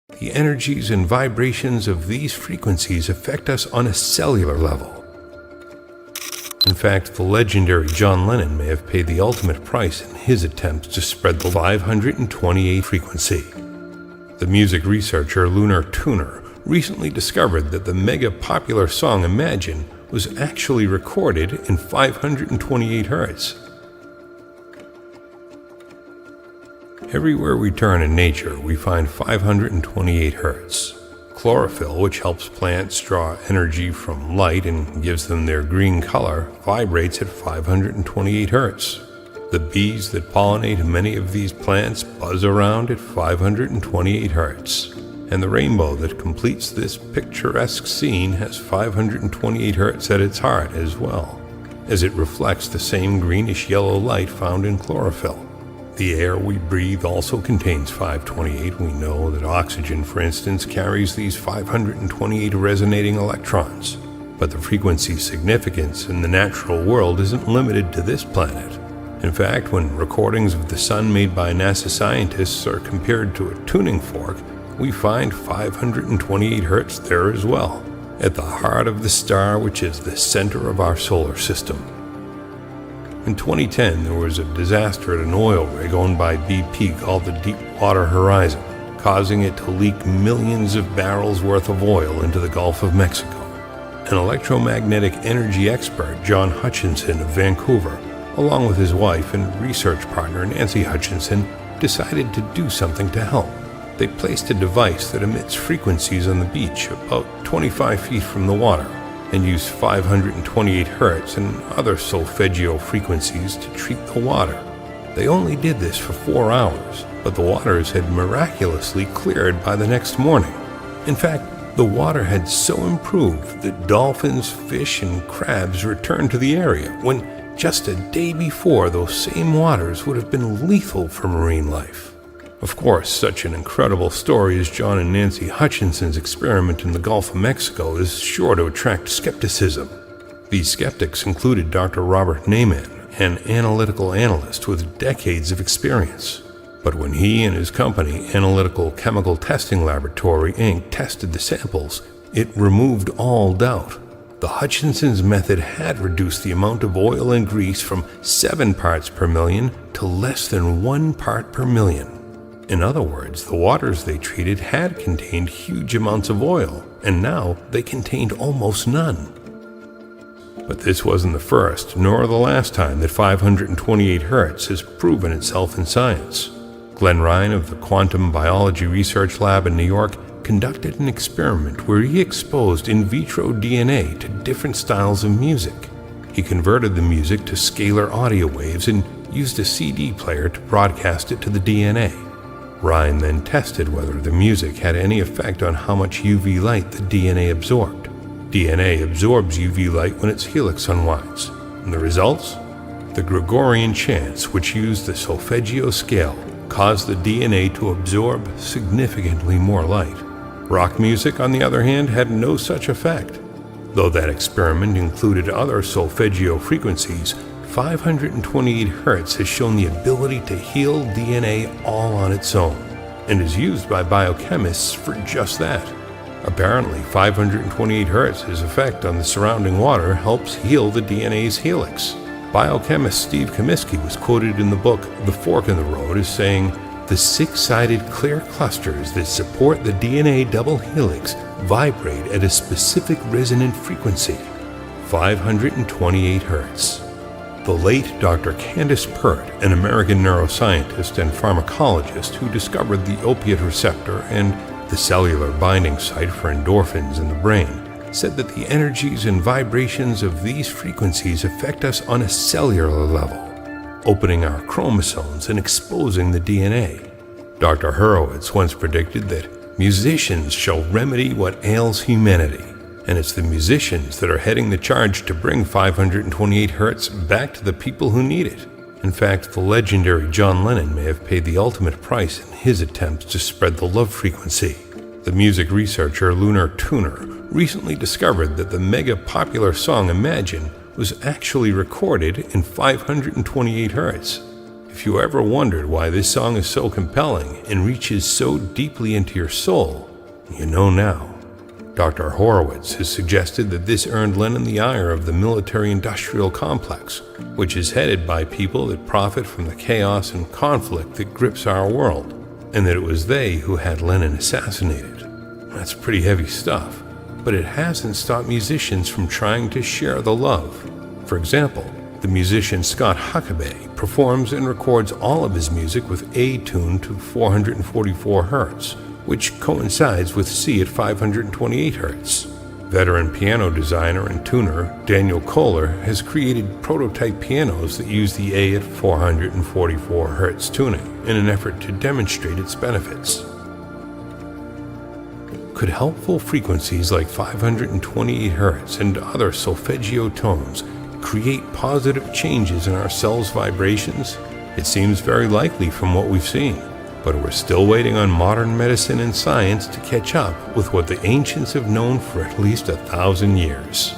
The energies and vibrations of these frequencies affect us on a cellular level. In fact, the legendary John Lennon may have paid the ultimate price in his attempts to spread the 528 frequency. The music researcher Lunar Tuner recently discovered that the mega-popular song Imagine was actually recorded in 528 Hz. Everywhere we turn in nature, we find 528 Hz. Chlorophyll, which helps plants draw energy from light and gives them their green color, vibrates at 528 Hz. The bees that pollinate many of these plants buzz around at 528 Hz. And the rainbow that completes this picturesque scene has 528 Hz at its heart as well, as it reflects the same greenish-yellow light found in chlorophyll. The air we breathe also contains 528. We know that oxygen, for instance, carries these 528 resonating electrons. But the frequency significance in the natural world isn't limited to this planet. In fact, when recordings of the sun made by NASA scientists are compared to a tuning fork, we find 528 Hz there as well, at the heart of the star which is the center of our solar system. In 2010, there was a disaster at an oil rig owned by BP called the Deepwater Horizon, causing it to leak millions of barrels worth of oil into the Gulf of Mexico. An electromagnetic energy expert, John Hutchinson of Vancouver, along with his wife and research partner Nancy Hutchinson, decided to do something to help. They placed a device that emits frequencies on the beach about 25 feet from the water and used 528 Hz and other solfeggio frequencies to treat the water. They only did this for 4 hours, but the waters had miraculously cleared by the next morning. In fact, the water had so improved that dolphins, fish, and crabs returned to the area when just a day before those same waters would have been lethal for marine life. Of course, such an incredible story as John and Nancy Hutchinson's experiment in the Gulf of Mexico is sure to attract skepticism. These skeptics included Dr. Robert Naiman, an analytical analyst with decades of experience. But when he and his company, Analytical Chemical Testing Laboratory, Inc., tested the samples, it removed all doubt. The Hutchinson's method had reduced the amount of oil and grease from 7 parts per million to less than 1 part per million. In other words, the waters they treated had contained huge amounts of oil, and now they contained almost none. But this wasn't the first, nor the last time that 528 Hz has proven itself in science. Glenn Ryan of the Quantum Biology Research Lab in New York conducted an experiment where he exposed in vitro DNA to different styles of music. He converted the music to scalar audio waves and used a CD player to broadcast it to the DNA. Ryan then tested whether the music had any effect on how much UV light the DNA absorbed. DNA absorbs UV light when its helix unwinds. And the results? The Gregorian chants, which used the solfeggio scale, caused the DNA to absorb significantly more light. Rock music, on the other hand, had no such effect. Though that experiment included other solfeggio frequencies, 528 Hz has shown the ability to heal DNA all on its own, and is used by biochemists for just that. Apparently, 528 Hz's effect on the surrounding water helps heal the DNA's helix. Biochemist Steve Comiskey was quoted in the book The Fork in the Road as saying, "The 6-sided clear clusters that support the DNA double helix vibrate at a specific resonant frequency, 528 Hz. The late Dr. Candace Pert, an American neuroscientist and pharmacologist who discovered the opiate receptor and the cellular binding site for endorphins in the brain, said that the energies and vibrations of these frequencies affect us on a cellular level, opening our chromosomes and exposing the DNA. Dr. Horowitz once predicted that musicians shall remedy what ails humanity, and it's the musicians that are heading the charge to bring 528 Hz back to the people who need it. In fact, the legendary John Lennon may have paid the ultimate price in his attempts to spread the love frequency. The music researcher Lunar Tuner recently discovered that the mega-popular song Imagine was actually recorded in 528 Hz. If you ever wondered why this song is so compelling and reaches so deeply into your soul, you know now. Dr. Horowitz has suggested that this earned Lenin the ire of the military-industrial complex, which is headed by people that profit from the chaos and conflict that grips our world, and that it was they who had Lenin assassinated. That's pretty heavy stuff, but it hasn't stopped musicians from trying to share the love. For example, the musician Scott Huckabee performs and records all of his music with A tuned to 444 Hz, which coincides with C at 528 Hz. Veteran piano designer and tuner Daniel Kohler has created prototype pianos that use the A at 444 Hz tuning in an effort to demonstrate its benefits. Could helpful frequencies like 528 Hz and other solfeggio tones create positive changes in our cells' vibrations? It seems very likely from what we've seen. But we're still waiting on modern medicine and science to catch up with what the ancients have known for at least 1,000 years.